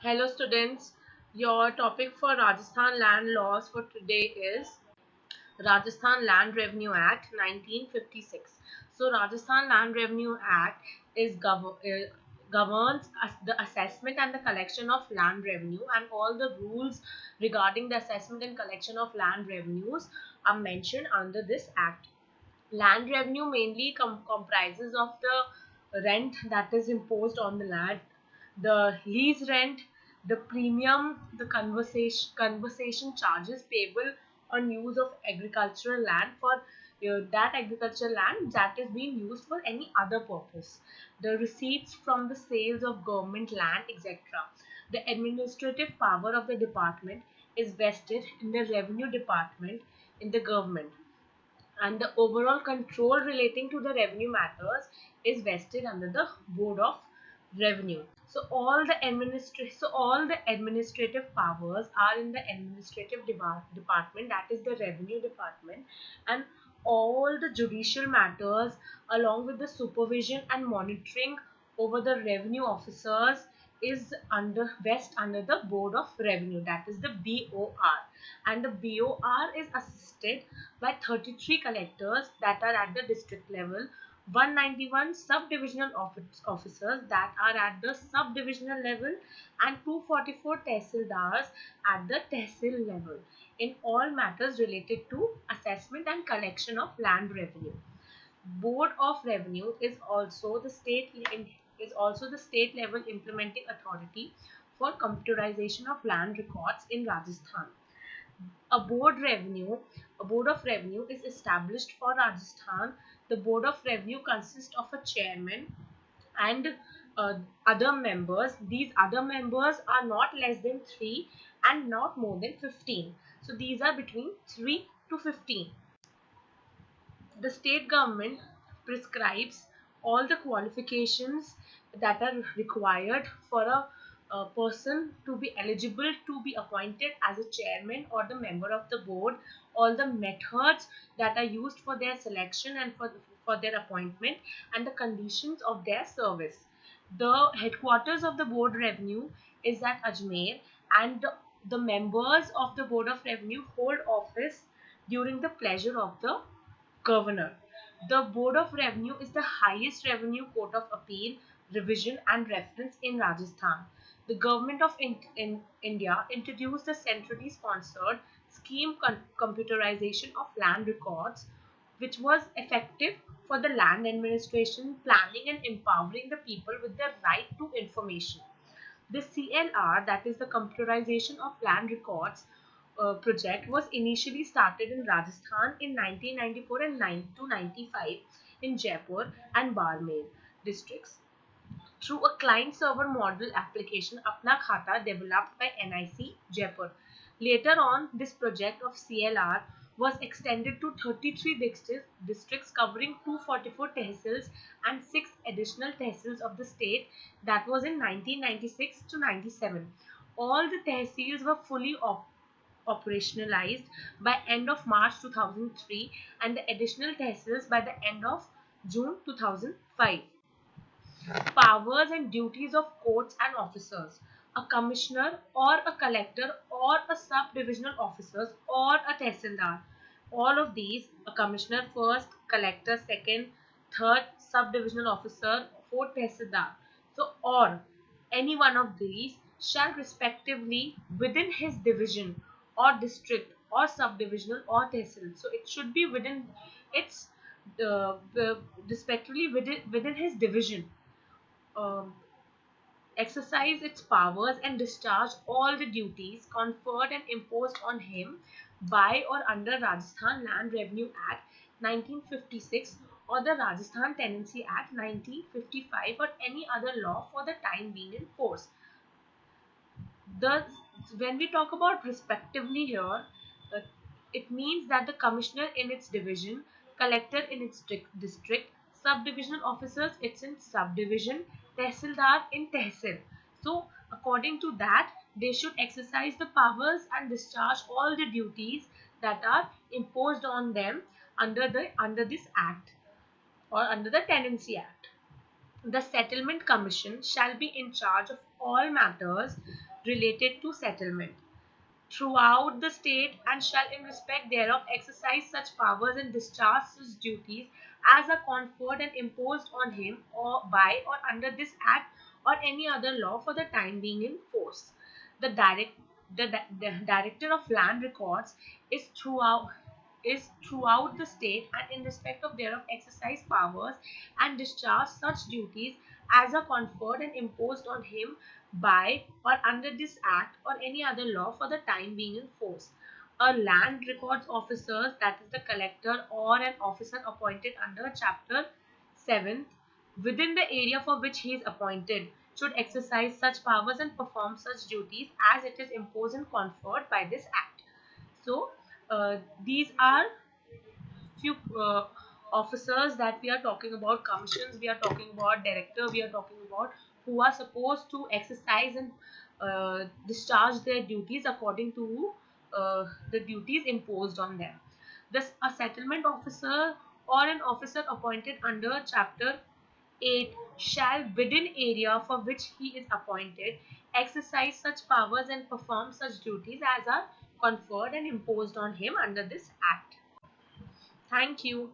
Hello students, your topic for Rajasthan land laws for today is Rajasthan Land Revenue Act 1956. So Rajasthan Land Revenue Act is governs the assessment and the collection of land revenue, and all the rules regarding the assessment and collection of land revenues are mentioned under this act. Land revenue mainly comprises of the rent that is imposed on the land, the lease rent, the premium, the conversation charges payable on use of agricultural land for that agricultural land that is being used for any other purpose, the receipts from the sales of government land, etc. The administrative power of the department is vested in the revenue department in the government, and the overall control relating to the revenue matters is vested under the Board of Revenue. So all the administrative powers are in the administrative department, that is the revenue department, and all the judicial matters along with the supervision and monitoring over the revenue officers is under the Board of Revenue, that is the BOR, and the BOR is assisted by 33 collectors that are at the district level, 191 subdivisional officers that are at the subdivisional level, and 244 tehsildars at the tehsil level in all matters related to assessment and collection of land revenue. Board of Revenue is also the state level implementing authority for computerization of land records in Rajasthan. A board of revenue is established for Rajasthan. The board of revenue consists of a chairman and other members. These other members are not less than 3 and not more than 15. So these are between 3 to 15. The state government prescribes all the qualifications that are required for a person to be eligible to be appointed as a chairman or the member of the board, all the methods that are used for their selection and for their appointment, and the conditions of their service. The headquarters of the board revenue is at Ajmer, and the members of the board of revenue hold office during the pleasure of the governor. The Board of Revenue is the highest revenue court of appeal, revision, and reference in Rajasthan. The government of India introduced the centrally sponsored scheme computerization of land records, which was effective for the land administration, planning, and empowering the people with the right to information. The CLR, that is the computerization of land records project, was initially started in Rajasthan in 1994 and 1995 in Jaipur and Barmer districts through a client-server model application Apna Khata developed by NIC Jaipur. Later on, this project of CLR was extended to 33 districts covering 244 tehsils and 6 additional tehsils of the state. That was in 1996 to 97. All the tehsils were fully operationalized by end of March 2003, and the additional tehsils by the end of June 2005. Powers and duties of courts and officers. A commissioner or a collector or a sub-divisional officers or a tehsildar. All of these, a commissioner first, collector second, third, sub-divisional officer, fourth, tehsildar. So, or any one of these shall respectively within his division or district or subdivisional or tehsil. So, it should be within its respectively within his division, um, exercise its powers and discharge all the duties conferred and imposed on him by or under Rajasthan Land Revenue Act 1956 or the Rajasthan Tenancy Act 1955 or any other law for the time being in force. The When we talk about respectively here, it means that the commissioner in its division, collector in its district, subdivisional officers it's in subdivision, tehsildar in tehsil. So according to that, they should exercise the powers and discharge all the duties that are imposed on them under this act or under the Tenancy Act. The Settlement Commission shall be in charge of all matters related to settlement throughout the state, and shall in respect thereof exercise such powers and discharge such duties as are conferred and imposed on him or by or under this act or any other law for the time being in force. The the director of land records is throughout the state, and in respect of thereof exercise powers and discharge such duties as are conferred and imposed on him by or under this act or any other law for the time being in force. A land records officer, that is the collector or an officer appointed under chapter 7th within the area for which he is appointed, should exercise such powers and perform such duties as it is imposed and conferred by this act. So these are few officers that we are talking about, commissions we are talking about, director we are talking about, who are supposed to exercise and discharge their duties according to the duties imposed on them. This a settlement officer or an officer appointed under chapter 8 shall within area for which he is appointed exercise such powers and perform such duties as are conferred and imposed on him under this act. Thank you.